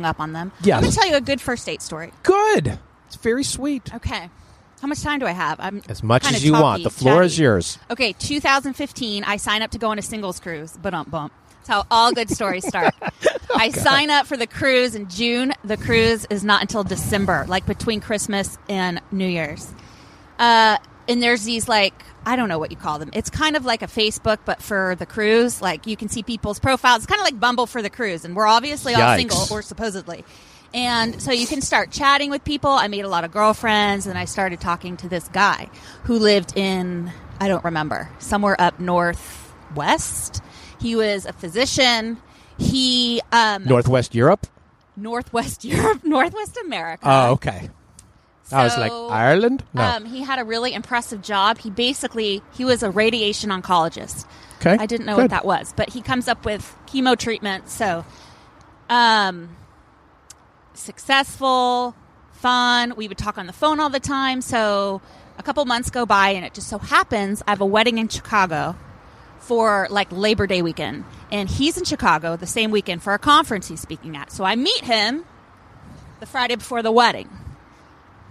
up on them. Yes. I'm going to tell you a good first date story. Good. It's very sweet. Okay. How much time do I have? I'm as much kinda as you want. The floor is yours. Okay, 2015, I sign up to go on a singles cruise. Bump. That's how all good stories start. I sign up for the cruise in June. The cruise is not until December, like between Christmas and New Year's. And there's these, like, I don't know what you call them. It's kind of like a Facebook, but for the cruise. Like, you can see people's profiles. It's kind of like Bumble for the cruise. And we're obviously all single, or supposedly. And so you can start chatting with people. I made a lot of girlfriends, and I started talking to this guy who lived in, I don't remember, somewhere up northwest. He was a physician. He Northwest Europe? Northwest Europe, Northwest America. Oh, okay. So, I was like, Ireland? No. He had a really impressive job. He was a radiation oncologist. Okay. I didn't know what that was, but he comes up with chemo treatment. So, successful, fun. We would talk on the phone all the time. So a couple months go by, and it just so happens I have a wedding in Chicago for like Labor Day weekend. And he's in Chicago the same weekend for a conference he's speaking at. So I meet him the Friday before the wedding.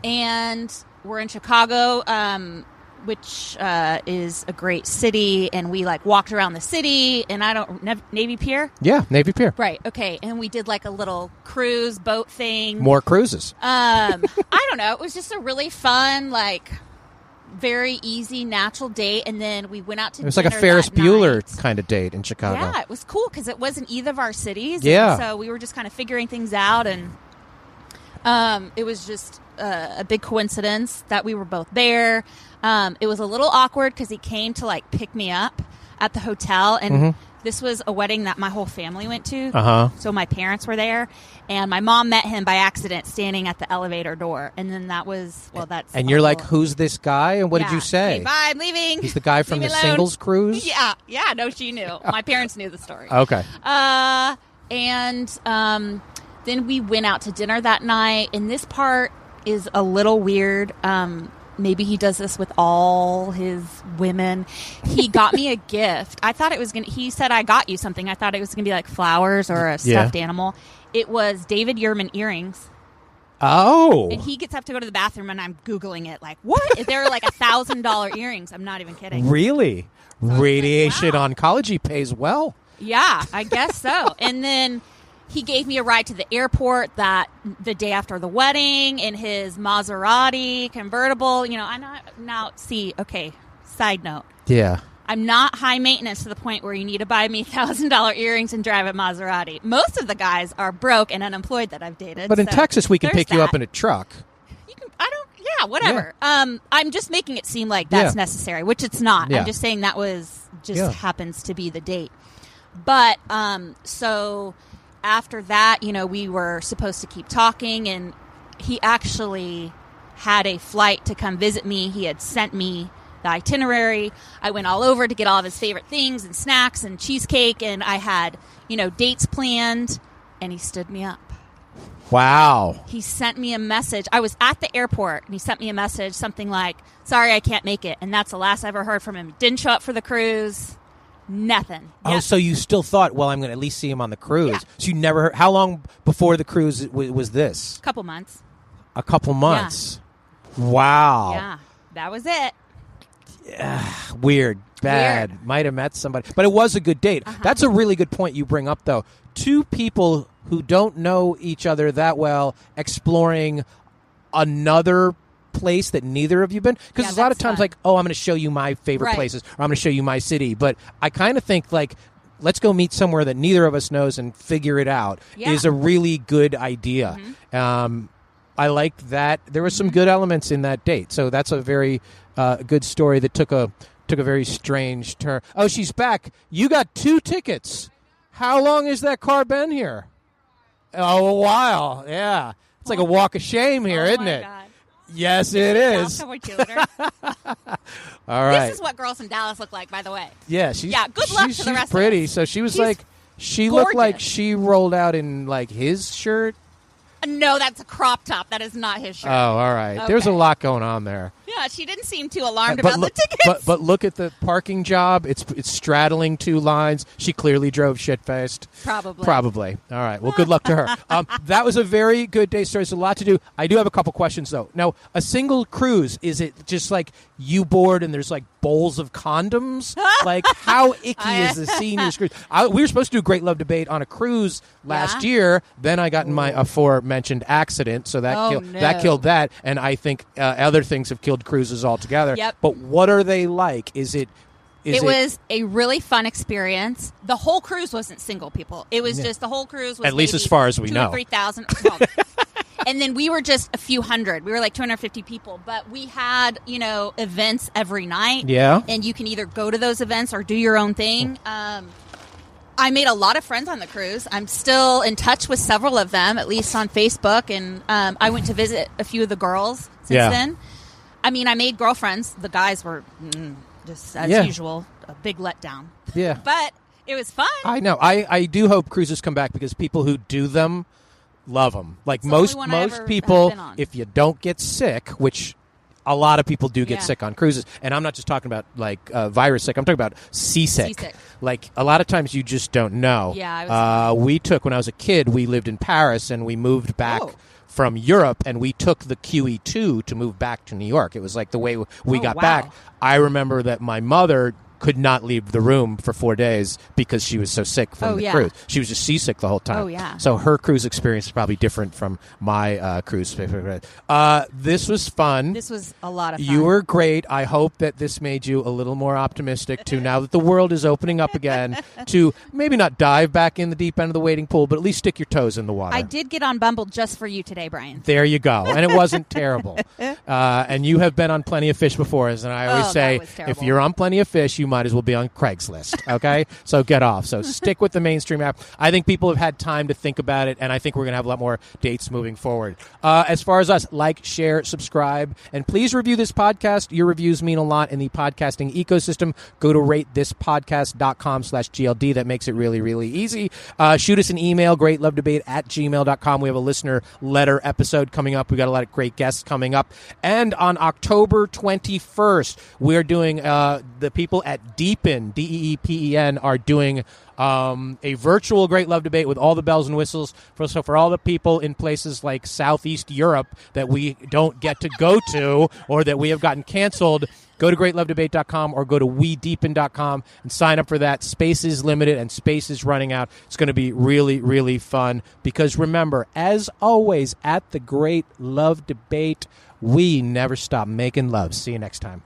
And we're in Chicago, which is a great city, and we like walked around the city, and Navy Pier? Yeah, Navy Pier. Right, okay, and we did like a little cruise boat thing. More cruises. I don't know, it was just a really fun, like, very easy, natural date, and then we went out to dinner. It was like a Ferris Bueller kind of date in Chicago. Yeah, it was cool, because it wasn't either of our cities. Yeah. So we were just kind of figuring things out, and it was just a big coincidence that we were both there. It was a little awkward because he came to like pick me up at the hotel, and this was a wedding that my whole family went to. So my parents were there, and my mom met him by accident standing at the elevator door, and then that's. And you're like, who's this guy? And what did you say? Hey, bye, I'm leaving. He's the guy from the singles cruise. Yeah. No, she knew. My parents knew the story. Okay. Then we went out to dinner that night, and this part is a little weird. Maybe he does this with all his women. He got me a gift. I thought it was he said, I got you something. I thought it was going to be like flowers or a stuffed animal. It was David Yurman earrings. Oh. And he gets up to go to the bathroom, and I'm Googling it. Like, what? They're like $1,000 earrings. I'm not even kidding. Really? So Radiation like, wow. Oncology pays well. Yeah, I guess so. And then he gave me a ride to the airport the day after the wedding in his Maserati convertible. You know, side note. Yeah. I'm not high maintenance to the point where you need to buy me $1,000 earrings and drive a Maserati. Most of the guys are broke and unemployed that I've dated. But in Texas, we can pick you up in a truck. Whatever. Yeah. I'm just making it seem like that's necessary, which it's not. Yeah. I'm just saying that was happens to be the date. But, so after that, you know, we were supposed to keep talking, and he actually had a flight to come visit me. He had sent me the itinerary. I went all over to get all of his favorite things and snacks and cheesecake, and I had, you know, dates planned, and he stood me up. Wow. He sent me a message. I was at the airport, and he sent me a message, something like, sorry, I can't make it. And that's the last I ever heard from him. He didn't show up for the cruise. Nothing. Oh, so you still thought, well, I'm going to at least see him on the cruise. Yeah. So you never heard. How long before the cruise was this? A couple months. A couple months. Yeah. Wow. Yeah, that was it. Yeah, weird. Bad. Might have met somebody. But it was a good date. That's a really good point you bring up, though. Two people who don't know each other that well exploring another place that neither of you been, because there's a lot of times like, oh, I'm going to show you my favorite places, or I'm going to show you my city, but I kind of think like, let's go meet somewhere that neither of us knows and figure it out is a really good idea. I like that. There were some good elements in that date, so that's a very good story that took a very strange turn. Oh, she's back. You got 2 tickets. How long has that car been here? Oh, a while. Yeah, it's like a walk of shame here, isn't it? God. Yes, it is. All right. This is what girls in Dallas look like, by the way. Yeah, good luck to the rest pretty. of us. So she was she looked like she rolled out in like his shirt. No, that's a crop top. That is not his shirt. Oh, all right. Okay. There's a lot going on there. Yeah, She didn't seem too alarmed about the tickets. But look at the parking job. It's straddling two lines. She clearly drove shit-faced. Probably. All right. Well, good luck to her. That was a very good day story. There's a lot to do. I do have a couple questions, though. Now, a single cruise, is it just like you board and there's like bowls of condoms? Like, how icky is the seniors cruise? We were supposed to do a Great Love Debate on a cruise last year. Then I got in my aforementioned accident, so that killed that. And I think other things have killed cruises altogether. Yep. But what are they like? It was a really fun experience. The whole cruise wasn't single people. It was just the whole cruise was at least as far as we know. 3,000. Well, and then we were just a few hundred. We were like 250 people, but we had, events every night. Yeah. And you can either go to those events or do your own thing. I made a lot of friends on the cruise. I'm still in touch with several of them, at least on Facebook. And I went to visit a few of the girls since then. I mean, I made girlfriends. The guys were just, as usual, a big letdown. Yeah. But it was fun. I know. I do hope cruises come back because people who do them love them. Like most people, if you don't get sick, which a lot of people do get sick on cruises, and I'm not just talking about like virus sick. I'm talking about seasick. Like a lot of times you just don't know. Yeah. When I was a kid, we lived in Paris and we moved back from Europe, and we took the QE2 to move back to New York. It was like the way we got back. I remember that my mother could not leave the room for 4 days because she was so sick from the cruise. She was just seasick the whole time. Oh, yeah. So her cruise experience is probably different from my cruise. This was fun. This was a lot of fun. You were great. I hope that this made you a little more optimistic to, now that the world is opening up again, to maybe not dive back in the deep end of the wading pool, but at least stick your toes in the water. I did get on Bumble just for you today, Brian. There you go. And it wasn't terrible. And you have been on Plenty of Fish before, and I always say, if you're on Plenty of Fish, you might as well be on Craigslist, okay? So get off. So stick with the mainstream app. I think people have had time to think about it, and I think we're going to have a lot more dates moving forward. As far as us, like, share, subscribe, and please review this podcast. Your reviews mean a lot in the podcasting ecosystem. Go to ratethispodcast.com/GLD. That makes it really, really easy. Shoot us an email, greatlovedebate@gmail.com. We have a listener letter episode coming up. We got a lot of great guests coming up. And on October 21st, we're doing the people at Deepen, DEEPEN, are doing a virtual Great Love Debate with all the bells and whistles. For all the people in places like Southeast Europe that we don't get to go to or that we have gotten canceled, go to greatlovedebate.com or go to wedeepen.com and sign up for that. Space is limited and space is running out. It's going to be really, really fun because remember, as always, at the Great Love Debate, we never stop making love. See you next time.